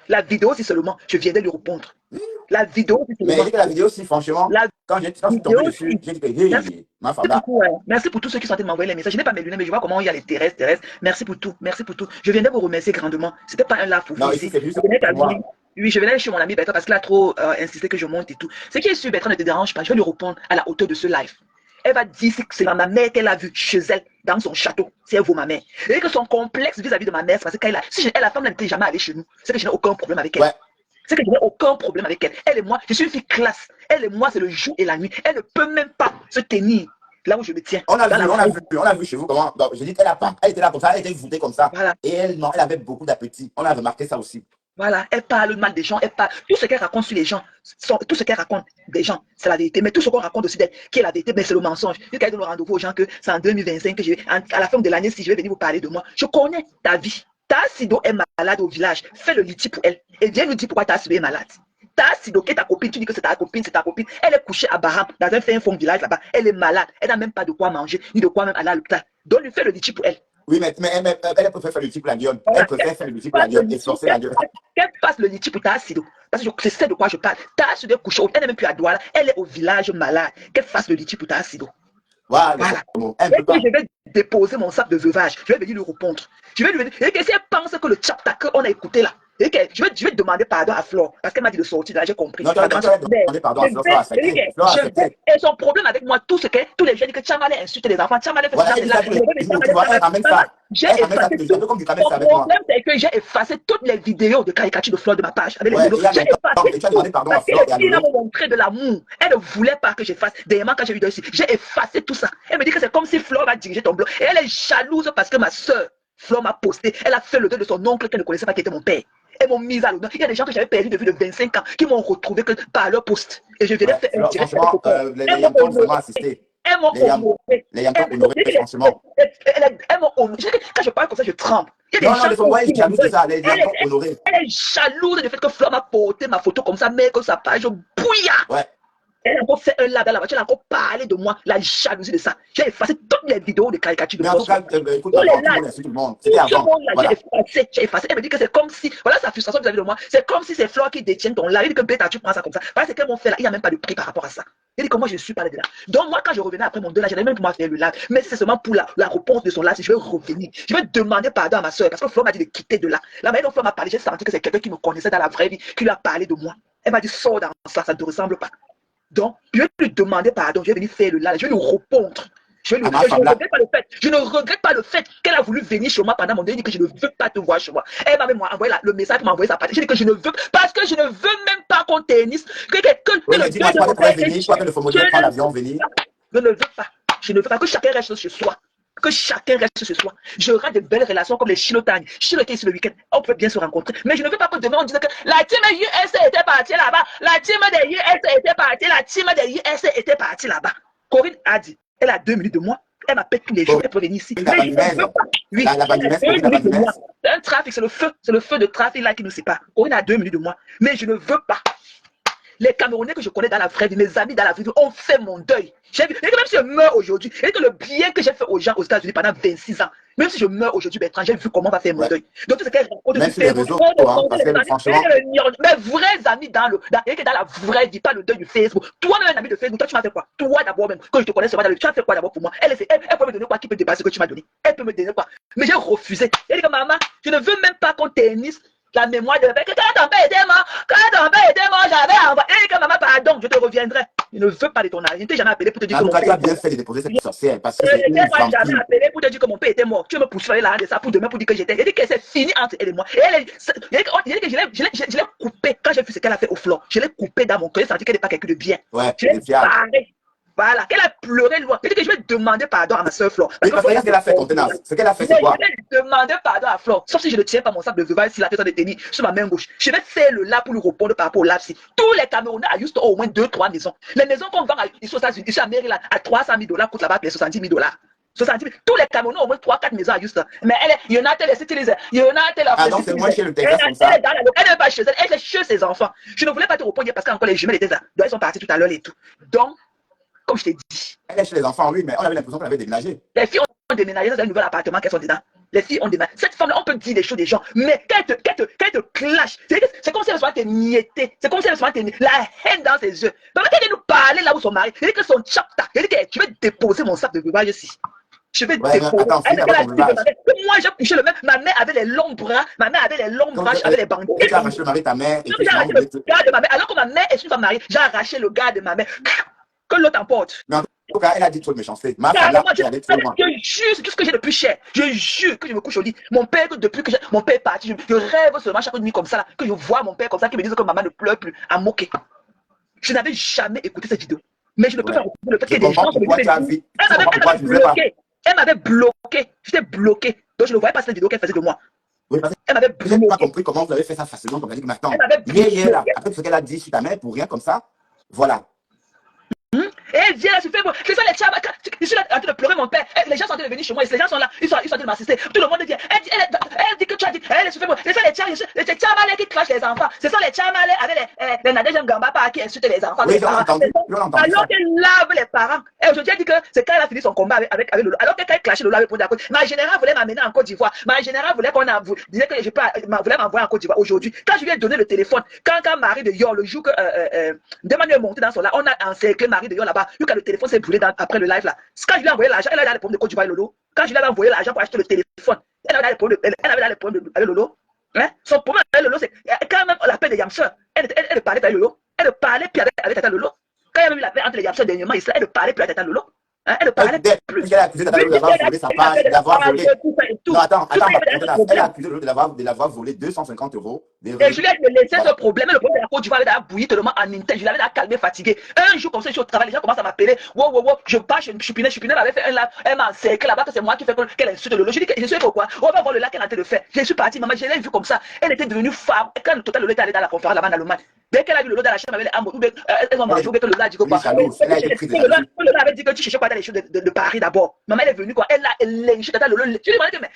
La vidéo, si seulement, je viendrais lui répondre. La vidéo, si Mais seulement. la vidéo, si franchement, La quand je suis vidéo, tombé dessus, si. j'ai dit que, Merci hey, ma femme. beaucoup. Merci pour tous ceux qui sont en train de m'envoyer les messages. Je n'ai pas mes lunettes, mais je vois comment il y a les terrestres. Merci pour tout. Merci pour tout. Je viendrais vous remercier grandement. C'était pas un live pour vous Non, ici, ici. c'est juste Je venais pour moi. oui, je venais aller chez mon ami Bertrand parce qu'il a trop insisté que je monte et tout. Ce qui est sûr, Bertrand ne te dérange pas. Je vais lui répondre à la hauteur de ce live. Elle va dire que c'est ma mère qu'elle a vue chez elle, dans son château. C'est elle, vaut ma mère. Et que son complexe vis-à-vis de ma mère, c'est parce qu'elle a. Si la femme n'était jamais allée chez nous, c'est que je n'ai aucun problème avec elle. Ouais. C'est que je n'ai aucun problème avec elle. Elle et moi, je suis une fille classe. Elle et moi, c'est le jour et la nuit. Elle ne peut même pas se tenir là où je me tiens. On a vu chez vous comment. Donc, je dis qu'elle était là comme ça, elle était voûtée comme ça. Voilà. Et elle, non, elle avait beaucoup d'appétit. On a remarqué ça aussi. Voilà, elle parle mal des gens, elle parle. Tout ce qu'elle raconte sur les gens, tout ce qu'elle raconte des gens, c'est la vérité. Mais tout ce qu'on raconte aussi d'elle, qui est la vérité, mais c'est le mensonge. Quand elle donne le rendez-vous aux gens que c'est en 2025 que à la fin de l'année, si je vais venir vous parler de moi, je connais ta vie. Ta Sido est malade au village. Fais le liti pour elle. Et viens nous dire pourquoi ta Sido est malade. Ta Sido, qui est ta copine, tu dis que c'est ta copine, c'est ta copine. Elle est couchée à Baham, dans un fin fond village là-bas. Elle est malade. Elle n'a même pas de quoi manger, ni de quoi même aller à l'hôpital. Donc, lui fais le liti pour elle. Oui, mais elle préfère faire le type pour la lionne. Elle préfère faire le type pour la lionne et forcer la lionne. Qu'elle fasse le liti pour ta Sido. Parce que je sais de quoi je parle. Ta Sido est couchée, elle n'est même plus à Douala. Elle est au village malade. Qu'elle fasse le liti pour ta Sido. Voilà. Je vais déposer mon sac de veuvage. Je vais venir lui répondre. Je vais lui dire, et que si elle pense que le chapta qu'on a écouté là, et que je vais demander pardon à Flore, parce qu'elle m'a dit de sortir de là, j'ai compris. Non, tu vas demander pardon à Flore. Et son problème avec moi, tous les gens disent que Chamale insulte les enfants. Chamale fait ça. J'ai effacé tout. Son problème, c'est que j'ai effacé toutes les vidéos de caricatures de Flore de ma page. Avec les vidéos. J'ai effacé tout. Parce qu'elle m'a montré de l'amour. Elle ne voulait pas que j'efface. Dernièrement, quand j'ai eu ici, j'ai effacé tout ça. Elle me dit que c'est comme si Flore va diriger ton blog. Et elle est jalouse parce que ma soeur, Flore m'a posté. Elle a fait le deuil de son oncle qu'elle ne connaissait pas, qui était mon père. Elles m'ont mis à l'honneur. Il y a des gens que j'avais perdus depuis de 25 ans qui m'ont retrouvé que par leur poste. Et je venais faire un direct. Franchement, les Yantons ont vraiment assisté. Elles m'ont honoré. Les Yantons honorés, franchement. Elles m'ont honoré. Quand je parle comme ça, je tremble. Non, les Fongois, ils jaloux de ça. Les Yantons honorés. Elle est jalouse du fait que Flore m'a porté ma photo comme ça, mais que sa page bouillard. Ouais. Elle a encore fait un live dans la voiture, elle a encore parlé de moi, la jalousie de ça. J'ai effacé toutes les vidéos de caricatures de Flore. Mais écoute, tout le monde. C'était avant. J'ai effacé. Elle me dit que c'est comme si, voilà sa frustration vis-à-vis de moi, c'est comme si c'est Flore qui détient ton live. Elle dit que bêta, tu prends ça comme ça. Parce que qu'elles m'ont fait là, il n'y a même pas de prix par rapport à ça. Elle dit que moi je suis pas là dedans. Donc moi, quand je revenais après mon deux là, j'allais même pour moi faire le live. Mais c'est seulement pour la réponse de son live, si je vais revenir. Je vais demander pardon à ma soeur, parce que Flore m'a dit de quitter de là. La manière dont Flore m'a parlé, j'ai senti que c'est quelqu'un qui me connaissait dans la vraie vie, qui lui a parlé de moi. Elle m'a dit, sors dans ça, ça ne te ressemble pas. Donc, je vais lui demander pardon, je vais venir faire le live, je vais lui répondre. Je ne regrette pas le fait qu'elle a voulu venir chez moi pendant mon deuil, dit que je ne veux pas te voir chez moi. Elle m'a même envoyé le message pour m'envoyer sa partie. J'ai dit que je ne veux, parce que je ne veux même pas qu'on tennisse. Je ne veux pas que chacun reste chez soi. Que chacun reste chez soi. Je rends de belles relations comme les Chilotagnes. Chilo était ici le week-end. On peut bien se rencontrer. Mais je ne veux pas que demain on dise que la team US était partie là-bas. La team des US était partie. La team des US était partie là-bas. Corinne a dit, elle a 2 minutes de moi. Elle m'appelle tous les jours. Elle peut venir ici. Mais je ne veux pas. Oui, c'est un trafic, c'est le feu de trafic là qui nous sépare. Corinne a 2 minutes de moi. Mais je ne veux pas. Les Camerounais que je connais dans la vraie vie, mes amis dans la vraie vie, ont fait mon deuil. J'ai vu, et que même si je meurs aujourd'hui, et que le bien que j'ai fait aux gens aux États-Unis pendant 26 ans, même si je meurs aujourd'hui, Bertrand, j'ai vu comment on va faire mon deuil. Donc, tout ce qu'elle raconte, même sur les réseaux, franchement. Mes vrais amis dans la vraie vie, pas le deuil du Facebook. Toi-même, un ami de Facebook, toi, tu m'as fait quoi? Toi d'abord, même, quand je te connais seulement dans le, tu as fait quoi d'abord pour moi? Elle peut me donner quoi qui peut dépasser ce que tu m'as donné? Elle peut me donner quoi? Mais j'ai refusé. Elle dit que maman, je ne veux même pas qu'on tennisse la mémoire de que quand ton père était mort, j'avais envoyé. Et que maman, pardon, je te reviendrai. Je ne veux pas de ton âge. Je ne t'ai jamais appelé pour te dire que mon père. Tu as bien fait de déposer cette sorcière parce que c'est une jamais appelé pour te dire que mon père était mort. Tu me poursuivais là de ça pour demain pour dire que j'étais. Elle dit que c'est fini entre elle et moi. Et elle dit que je l'ai coupé quand j'ai vu ce qu'elle a fait au Flore. Je l'ai coupé dans mon cœur. J'ai senti qu'elle n'est pas quelqu'un de bien. Ouais, je l'ai barré. Voilà, qu'elle a pleuré loin. Elle dit que je vais demander pardon à ma soeur Flore. Mais parce qu'elle a fait ton tenace. Ce qu'elle a fait, c'est quoi? Je vais demander pardon à Flore. Sauf si je ne tiens pas mon sac de veuvage si la tête de tenir sur ma main gauche. Je vais faire le là pour lui répondre par rapport au là-ci. Tous les Camerounais à Houston ont au moins 2-3 maisons. Les maisons qu'on vend ici aux États-Unis, ici à Maryland, à 300 000 $, coûtent là-bas les 70 000 $. 70 000. Tous les Camerounais ont au moins 3-4 maisons à Houston. Mais il y en a telle utilisée. Il y en a telle. Ah, donc c'est moins chez le Texas comme ça. Elle n'est pas chez elle. Elle est chez ses enfants. Je ne voulais pas te répondre parce qu'encore les jumelles étaient là. Donc elles sont parties tout à l'heure et tout. Donc, comme je t'ai dit. Elle est chez les enfants, oui, mais on avait l'impression qu'elle avait déménagé. Les filles ont déménagé dans un nouvel appartement qu'elles sont dedans. Les filles ont des mains. Cette femme-là, on peut dire des choses des gens, mais quand elle te clash, c'est comme si elle se te miettait. C'est comme si elle se te la haine dans ses yeux. Donc, quand elle nous parlait là où son mari, elle dit que son chapta, elle dit que tu veux déposer mon sac de veuvage ici. Je vais déposer. Attends, finis d'abord ton veuvage. Moi, j'ai couché le même. Ma mère avait les longs bras, ma mère avait les longs bras, j'avais les bandeaux. Tu as arraché le mari de ta mère et puis j'ai arraché le gars de ma mère. Alors que ma mère est une femme mariée, j'ai arraché le gars de ma mère. Que l'autre emporte. Mais en tout cas, elle a dit trop de méchanceté. Ma femme là, elle allait trop loin. Je jure, c'est tout ce que j'ai de plus cher. Je jure que je me couche au lit. Mon père, depuis que mon père est parti, je rêve seulement chaque nuit comme ça, là, que je vois mon père comme ça, qui me dit que maman ne pleure plus, à moquer. Je n'avais jamais écouté cette vidéo. Mais je ne peux pas reconnaître le fait que des gens elle m'avait bloqué. J'étais bloqué. Donc je ne voyais pas cette vidéo qu'elle faisait de moi. Oui, parce elle m'avait bloqué. Je n'ai pas compris comment vous avez fait ça facilement. Comme elle dit que maintenant, là, après ce qu'elle a dit sur ta mère, pour rien comme ça, voilà. Et elle vient, elle se fait, c'est ça les tchabas, je suis là en train de pleurer mon père, les gens sont en train de venir chez moi, les gens sont là, ils sont en train de m'assister, tout le monde vient, elle dit que tu as dit, elle se fait, c'est ça les tchabas qui clashent les enfants, c'est ça les tchabas avec les Nadège Gamba qui insultent les enfants. Oui, alors qu'elle lave les parents, et aujourd'hui elle dit que c'est quand elle a fini son combat avec Lolo, alors que quand elle clashait Lolo avec Pondé à côté, ma générale voulait m'amener en Côte d'Ivoire, ma générale voulait qu'on disait que je voulais m'envoyer en Côte d'Ivoire aujourd'hui, quand je lui ai donné le téléphone, quand Marie de Yor, le jour que Demanu est monté dans son là, on a encerclé Marie de Yor là-bas, le téléphone s'est brûlé après le live là. Quand je lui ai envoyé l'argent, elle avait des problèmes de Côte d'Ivoire Lolo. Quand je lui ai envoyé l'argent pour acheter le téléphone, elle avait des problèmes avec Lolo. Hein? Son problème avec Lolo, c'est quand même la paix des Yamseurs. Elle parlait avec Lolo. Elle parlait plus avec Tata Lolo. Quand il y a eu la paix entre les Yamseurs dernièrement, elle ne parlait plus avec Tata Lolo. Hein? Elle ne parlait plus. Elle a accusé Tata Lolo d'avoir volé sa page, d'avoir volé. Non, attends, elle a accusé Lolo de l'avoir volé 250 €. Et je lui ai laissé ce problème. Le problème de la Côte d'Ivoire, elle a bouilli tellement en interne. Je l'avais calmé, fatigué. Un jour comme ça, je suis au travail, les gens commencent à m'appeler. Wow, je pars, Chupinel m'avait fait un live. Elle m'a encerclé là-bas, que c'est moi qui fais qu'elle insulte Lolo. Je dis que je sais pourquoi. On va voir le lac qu'elle est en train de faire. Je suis parti, maman, je l'ai vu comme ça. Elle était devenue femme. Quand le total Lolo était allé dans la conférence là-bas en Allemagne. Dès qu'elle a vu Lolo dans la chambre avec les amours, elles ont mangé, que Lolo a dit quoi. Lolo avait dit que tu cherchais quoi dans les choses de Paris d'abord. Maman, elle est venue quoi. Elle a lynché Lolo. Je lui ai demandé que, mais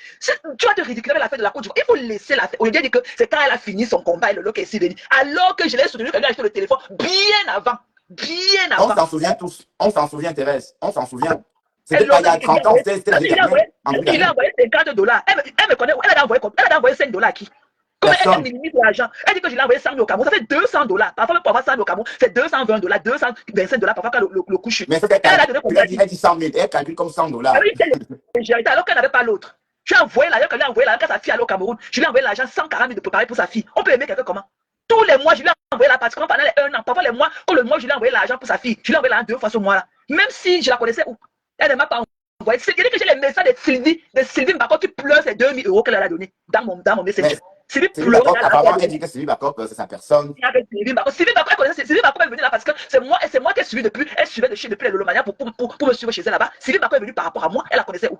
tu vas te ridiculiser avec la fête de la Côte d'Ivoire. Il faut laisser la fête. On lui a dit que c'est quand elle a fini son combat et Lolo qui est si venu. Alors que je l'ai soutenu qu'elle lui a acheté le téléphone bien avant. Bien avant. On s'en souvient tous. On s'en souvient, Thérèse. On s'en souvient. C'était pas il y a 30 ans, c'était la vie dernière. Il a envoyé $50. Elle me connaît. Elle a envoyé $5 à qui? Comment elle minimise l'argent? Elle dit que je l'ai envoyé 100 000 au Cameroun. Ça fait $200. Parfois, même pour avoir 100 000 au Cameroun, c'est $220, $225 parfois quand le coup chute. Mais c'est elle dit 100 000. Elle calcule comme $100. Alors qu'elle n'avait pas l'autre. Je lui ai envoyé l'argent, quand sa fille allait au Cameroun. Je lui ai envoyé l'argent 140 000 de préparer pour sa fille. On peut aimer quelqu'un comment? Tous les mois, je lui ai envoyé la particulièrement pendant les 1 an. Parfois, les mois, quand le mois, je lui ai envoyé l'argent pour sa fille. Je lui ai envoyé l'argent 2 fois ce mois-là. Même si je la connaissais où? Elle ne m'a pas envoyé. C'est-à-dire que j'ai les messages de Sylvie Mbako qui pleure ces 2 000 € qu'elle a donné dans mon message. Sylvie Mbako, apparemment, elle dit que Sylvie Mbako, c'est sa personne. Sylvie Mbako, elle connaissait. Sylvie Mbako est venue là parce que c'est moi qui ai suivi depuis. Elle suivait de chez depuis les Lolomania pour me suivre chez elle là-bas. Sylvie Mbako est venue par rapport à moi. Elle la connaissait où?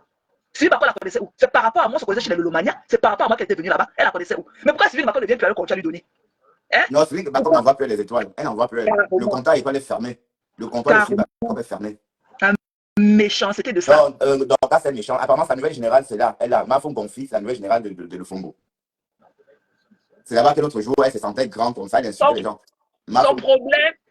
Sylvie Mbako la connaissait où? C'est par rapport à moi, on se connaissait chez les Lolomania. C'est par rapport à moi qu'elle était venue là-bas. Elle la connaissait où? Mais pourquoi Sylvie Mbako ne vient plus avec le compte à lui donner? Hein? Non, Sylvie Mbako n'envoie plus les étoiles. Elle n'envoie plus. Le compte est fermé. Le compte de Sylvie Mbako est fermé. Méchant, c'était de ça. Non, pas c'est méchant. Apparemment, sa nouvelle générale, c'est là. Elle a Mafon Bonfi, sa nouvelle générale de Lefombo. C'est là-bas que l'autre jour, elle se sentait grande comme ça, elle insultait les gens.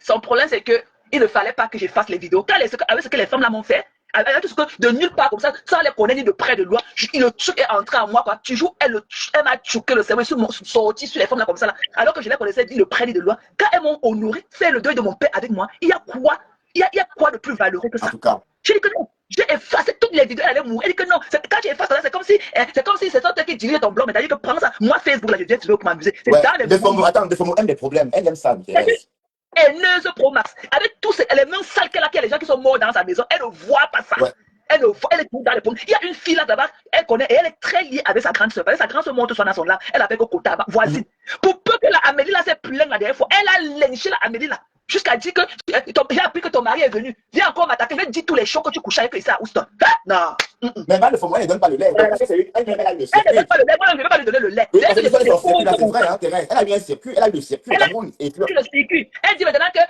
Son problème, c'est que il ne fallait pas que je fasse les vidéos. Avec ce que les femmes là m'ont fait, avec tout ce que de nulle part comme ça, sans les connaître ni de près de loin, le truc est entré en moi. Quoi. Toujours, elle m'a choqué le cerveau, sorti sur les femmes là comme ça. Là. Alors que je les connaissais ni de près ni de loin. Quand elles m'ont honoré, fait le deuil de mon père avec moi, il y a quoi? Il y a quoi de plus valeureux que ça? En tout cas. Je dis que non. J'ai effacé toutes les vidéos, elle allait mourir. Elle dit que non. Quand tu effaces ça, c'est comme si c'est ça qui dirige ton blog. Mais t'as dit que prends ça. Moi, Facebook, là, je viens pour m'amuser. C'est ouais, dans les Attends, Defomo aime des problèmes. Elle aime ça. Haineuse pro max. Avec tous les mêmes sales qu'elle a, qu'il y a les gens qui sont morts dans sa maison. Elle ne voit pas ça. Ouais. Elle est dans les pommes. Il y a une fille là-bas, elle connaît et elle est très liée avec sa grande soeur. Sa grande soeur monte son son là. Elle appelle Kota, voisine. Pour peu que la Amélie là s'est plainte la dernière fois, elle a lynché la Amélie là. Jusqu'à dire que j'ai appris que ton mari est venu. Viens encore m'attaquer. Je vais dire tous les shows que tu couches avec ici à Houston. Non. Mais mal, le fond, elle ne donne pas le lait. Elle ne donne pas le lait. Moi, je ne vais pas lui donner le lait. C'est vrai, hein, Thérèse. Elle a eu un circuit. Elle a eu le circuit. Elle dit maintenant que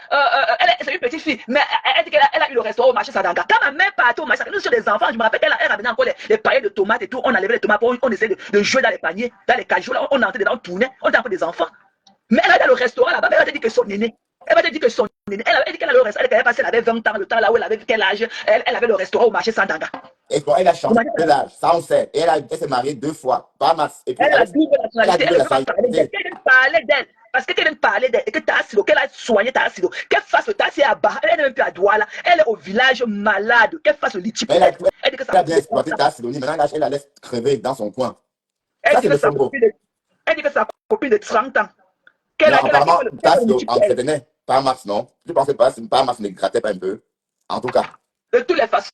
c'est une petite fille. Mais elle dit qu'elle a eu le restaurant au marché Sadanga. Quand ma mère partait au marché, nous sommes des enfants. Je me rappelle qu'elle ramenait encore les paillettes de tomates et tout. On enlevait les tomates. On essayait de jouer dans les paniers, dans les cajots. On entrait dedans, on tournait. On était encore des enfants. Mais elle a dans le restaurant là-bas. Elle a dit que son aîné. Elle m'a dit que son aînée. Elle dit qu'elle avait le restaurant, elle avait 20 ans, le temps là où elle avait quel âge, elle avait le restaurant au marché Sandaga. Et bon, elle a changé l'âge, ça on sait. Et elle s'est mariée 2 fois, pas max. Et puis, Elle a la double nationalité, elle ne peut pas parler d'elle. nationalité. Qu'elle vienne parler d'elle. Parce que quelqu'un parler d'elle et que Tassilo, qu'elle a soigné Tassilo, qu'elle fasse le Tassi à bas, elle n'est même plus à Douala, elle est au village malade, qu'elle fasse le litchi. Elle dit que ça a bien exploité Tassilo, maintenant elle la laisse crever dans son coin. Elle dit que sa copine de 30 ans. Non, apparemment, Tassilo entretenait, pas max, non? Je ne pensais pas, si pas max ne grattait pas un peu. En tout cas. De toutes les façons,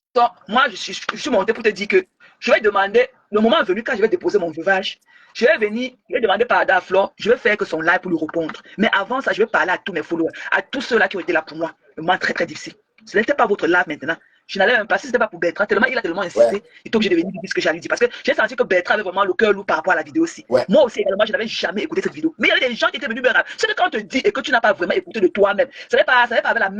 moi je suis monté pour te dire que je vais demander, le moment venu quand je vais déposer mon veuvage, je vais venir, je vais demander par Daflor, je vais faire que son live pour lui répondre. Mais avant ça, je vais parler à tous mes followers, à tous ceux-là qui ont été là pour moi. Le moment très très difficile. Ce n'était pas votre live maintenant. Je n'allais même pas, si ce n'était pas pour Bertrand, tellement il a tellement insisté, il est obligé de venir dire ce que j'allais dire. Parce que j'ai senti que Bertrand avait vraiment le cœur lourd par rapport à la vidéo aussi. Ouais. Moi aussi, également, je n'avais jamais écouté cette vidéo. Mais il y avait des gens qui étaient venus me rappeler. C'est que quand on te dit et que tu n'as pas vraiment écouté de toi-même, ça n'est pas avec la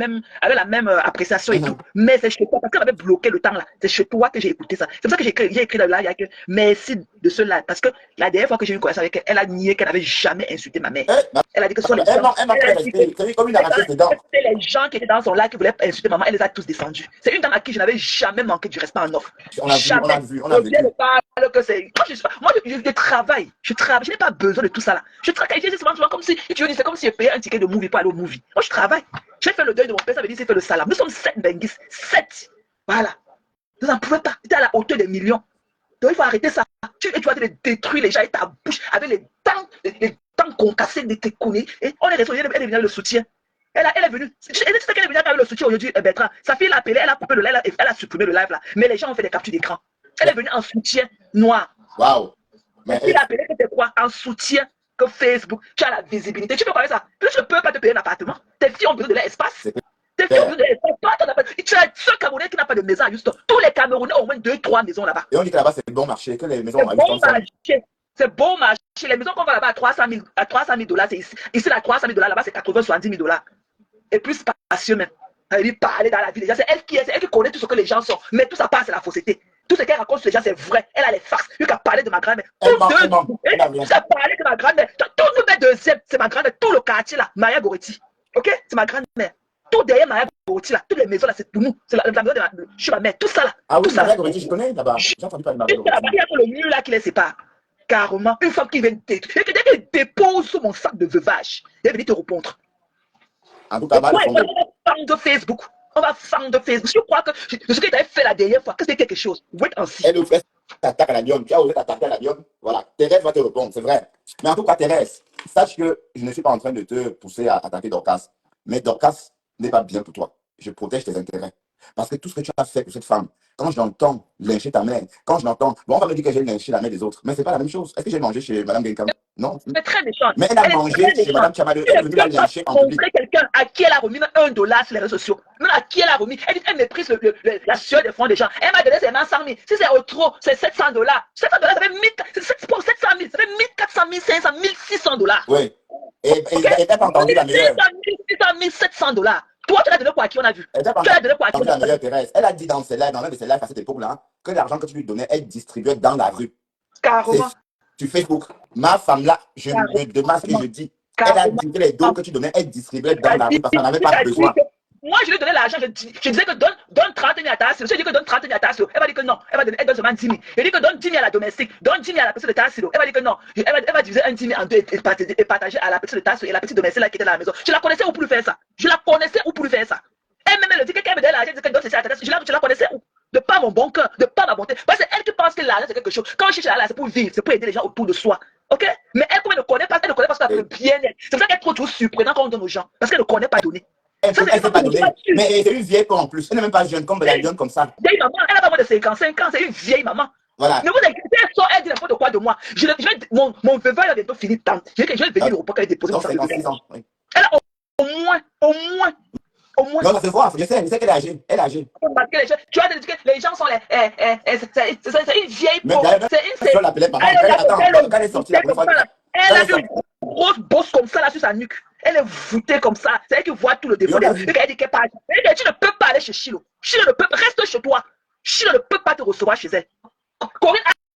même appréciation et tout. Mais c'est chez toi, parce qu'elle avait bloqué le temps là. C'est chez toi que j'ai écouté ça. C'est pour ça que j'ai écrit dans le live, que merci de ce live. Parce que la dernière fois que j'ai eu une conversation avec elle, elle a nié qu'elle n'avait jamais insulté ma mère. Elle a dit que ce sont les gens. Les gens qui étaient dans son live qui voulaient insulter maman, elle les a tous descendus. C'est une dame à qui je n'avais jamais manqué du respect en offre. On a vu. Moi, je travaille. Je n'ai pas besoin de tout ça là. Je travaille. C'est souvent comme si c'est comme si je payais un ticket de movie pour aller au movie. Moi, je travaille. J'ai fait le deuil de mon père, ça veut dire c'est fait le salam. Nous sommes 7 Benguis. 7. Voilà. Vous n'en pouvez pas. Tu es à la hauteur des millions. Donc, il faut arrêter ça. Tu vas te détruire les gens et ta bouche avec les dents concassées de tes connus. Et on est resté, elle est venue avec le soutien. Elle est venue. C'est qu'elle est venue avec le soutien aujourd'hui, Bertrand. Sa fille l'a appelé, elle a coupé le live, elle a supprimé le live là. Mais les gens ont fait des captures d'écran. Elle est venue en soutien noir. Waouh. Mais il a appelé que c'est quoi? En soutien que Facebook. Tu as la visibilité. Tu peux parler ça. Tu ne peux pas te payer un appartement. Tes filles ont besoin de l'espace. Tes filles ont besoin de l'espace. Toi, tu es le seul Camerounais qui n'a pas de maison à Houston. Tous les Camerounais ont au moins 2-3 maisons là-bas. Et on dit que là-bas, c'est bon marché, que les maisons à Houston. C'est bon marché. Les maisons qu'on va là-bas à 300 000 $, c'est ici. Ici, là, 300 000 $, là-bas, c'est 80-70 000 $. Et plus spacieux même. Elle lui parler dans la vie. C'est elle qui connaît tout ce que les gens sont. Mais tout ça passe, c'est la fausseté. Tout ce qu'elle raconte sur les gens, c'est vrai. Elle a les farces. Lui qui a parlé de ma grand-mère. Elle a parlé de ma grand-mère. Tout nous met deuxième. C'est ma grand-mère. Tout le quartier là. Maya Goretti. Ok? C'est ma grand-mère. Tout derrière Maya Goretti là. Toutes les maisons là, c'est pour nous. C'est la maison de je suis ma mère. Tout ça là. Ah oui, tout ça. Maya Goretti, je connais là-bas. J'ai entendu parler de Maya Goretti. Il y a le mur là qui les sépare. Carrément. Une femme qui vient détruire. Dès qu'elle dépose sur mon sac de veuvage, elle vient te répondre. En tout cas, on va fendre Facebook. On va fendre Facebook. Je crois que ce que tu avais fait la dernière fois, que c'était quelque chose. Wait and see. Elle ouvrait t'attaques à la lionne. Tu as osé t'attaquer à la lionne. Voilà. Thérèse va te répondre, c'est vrai. Mais en tout cas, Thérèse, sache que je ne suis pas en train de te pousser à attaquer Dorcas. Mais Dorcas n'est pas bien pour toi. Je protège tes intérêts. Parce que tout ce que tu as fait pour cette femme, quand je l'entends lyncher ta mère, quand je l'entends, bon, on va me dire que j'ai lynché la mère des autres, mais c'est pas la même chose. Est-ce que j'ai mangé chez Mme Genkam? Non. C'est très méchant. Mais elle a mangé chez Mme Chamaleux. Elle est venue la lyncher en public. Quelqu'un à qui elle a remis $1 sur les réseaux sociaux. Même à qui elle a remis. Elle dit qu'elle méprise la sueur des fonds des gens. Elle m'a donné ses mains 100 000. Si c'est au trop, c'est $700. $700, ça fait 700 000. Ça fait 1400 500 1600 $. Oui. Et elle n'a pas entendu la meilleure. 700 $. Toi, tu l'as donné quoi à qui on a vu? Elle n'a pas entendu la meilleure, Thérèse. Elle a dit dans ses lives, dans l'un de ses lives à cette époque-là, que l'argent que tu lui donnais, elle distribuait dans la rue. Carrément. Sur Facebook. Ma femme là, je me demande ce que je dis. Elle a dit que les dons que tu donnais, elle distribuait dans la rue parce qu'elle n'avait pas besoin. Moi, je lui donnais l'argent, je disais que donne 30 000 à Tassilo. Je dis que donne 30 000 à Tassilo. Elle va dire que non. Elle donne seulement 10 000. Je dis que donne 10 000 à la domestique. Donne 10 000 à la petite de Tassilo. Elle va dire que non. Elle va diviser un 10 000 en deux et partager à la petite de Tassilo et la petite domestique là qui était à la maison. Je la connaissais où pour lui faire ça? Je la connaissais où pour lui faire ça? Elle-même, elle dit qu'elle me donne l'argent, elle dit qu'elle donne ceci à Tassilo. Je la connaissais où? De pas mon bon cœur, de pas ma bonté. Parce que c'est elle qui pense que l'argent c'est quelque chose. Quand je cherche l'argent, c'est pour vivre, c'est pour aider les gens autour de soi. Ok? Mais elle, comme elle ne connaît pas, elle ne connaît pas ce qu'elle peut bien être. C'est pour ça qu'elle trouve toujours surprenant quand on donne aux gens. Parce qu'elle ne connaît pas donner. Elle ne sait pas donner. Mais c'est une vieille con en plus. Elle n'est même pas jeune comme la lionne comme ça. Vieille maman, elle n'a pas moins de 55 ans, c'est une vieille maman. Voilà. Ne vous inquiétez pas, elle dit n'importe quoi de moi. Mon veuveur va bientôt finir de temps. Je vais venir au pot qu'elle dépose. Donc 56 ans. Oui. Elle a au moins. Non, ça se voit, je sais qu'elle est âgée. Elle est âgée. Tu as dit que les gens sont c'est une vieille peau. Je l'appelais maman. Attends, quand elle est sortie la première fois. Elle a une grosse bosse comme ça là sur sa nuque. Elle est voûtée comme ça. C'est elle qui voit tout le défaut. Elle dit qu'elle parle. Tu ne peux pas aller chez Chilo. Chilo ne peut reste chez toi. Chilo ne peut pas te recevoir chez elle. Corinne